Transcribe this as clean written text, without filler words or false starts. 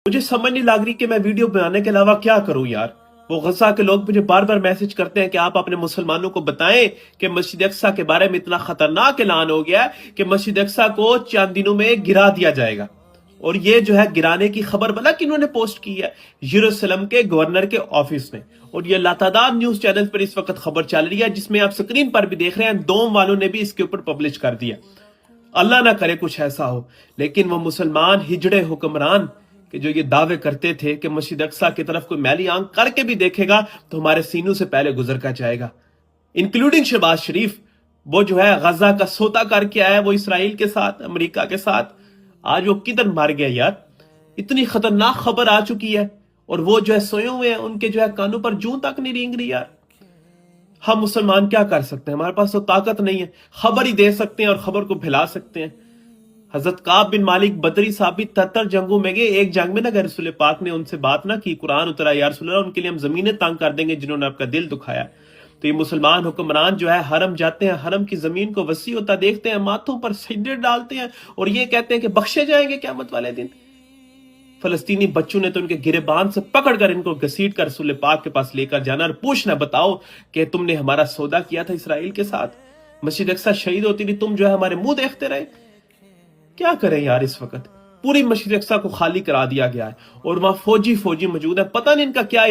مجھے سمجھ نہیں لگ رہی کہ میں ویڈیو بنانے کے علاوہ کیا کروں یار۔ وہ غزہ کے لوگ مجھے بار بار میسج کرتے ہیں کہ آپ اپنے مسلمانوں کو بتائیں کہ مسجد اقصیٰ کے بارے میں اتنا خطرناک اعلان ہو گیا ہے کہ مسجد اقصیٰ کو چند دنوں میں گرا دیا جائے گا۔ اور یہ جو ہے گرانے کی خبر بلا کہ انہوں نے پوسٹ کی ہے یروشلم کے گورنر کے آفس میں، اور یہ لاتعداد نیوز چینل پر اس وقت خبر چل رہی ہے، جس میں آپ سکرین پر بھی دیکھ رہے ہیں، دوم والوں نے بھی اس کے اوپر پبلش کر دیا۔ اللہ نہ کرے کچھ ایسا ہو، لیکن وہ مسلمان ہجڑے حکمران کہ جو یہ دعوے کرتے تھے کہ مسجد اقصیٰ کی طرف کوئی میلی آنکھ کر کے بھی دیکھے گا تو ہمارے سینوں سے پہلے گزر کر جائے گا، انکلوڈنگ شہباز شریف۔ وہ جو ہے غزہ کا سودا کر کے آیا، وہ اسرائیل کے ساتھ، امریکہ کے ساتھ، آج وہ کدھر مر گیا یار۔ اتنی خطرناک خبر آ چکی ہے، اور وہ جو ہے سوئے ہوئے ہیں، ان کے جو ہے کانوں پر جوں تک نہیں رینگ رہی یار۔ ہم مسلمان کیا کر سکتے ہیں؟ ہمارے پاس تو طاقت نہیں ہے، خبر ہی دے سکتے ہیں اور خبر کو پھیلا سکتے ہیں۔ حضرت کعب بن مالک بدری صاحب بھی 73 جنگوں میں گئے، ایک جنگ میں نہ گئے، رسول پاک نے ان سے بات نہ کی، قرآن اترا یا رسول اللہ ان کے لیے ہم زمینیں تانگ کر دیں گے جنہوں نے آپ کا دل دکھایا۔ تو یہ مسلمان حکمران جو ہے حرم جاتے ہیں، حرم کی زمین کو وسیع ہوتا دیکھتے ہیں، ماتھوں پر سجدے ڈالتے ہیں اور یہ کہتے ہیں کہ بخشے جائیں گے قیامت والے دن۔ فلسطینی بچوں نے تو ان کے گریبان سے پکڑ کر ان کو گھسیٹ کر رسول پاک کے پاس لے کر جانا اور پوچھنا، بتاؤ کہ تم نے ہمارا سودا کیا تھا اسرائیل کے ساتھ، مسجد اقصیٰ شہید ہوتی تھی، تم جو ہے ہمارے منہ دیکھتے رہے۔ کیا کریں یار؟ اس وقت پوری مسجد اقصیٰ کو خالی کرا دیا گیا ہے اور وہاں فوجی موجود ہے، پتہ نہیں ان کا کیا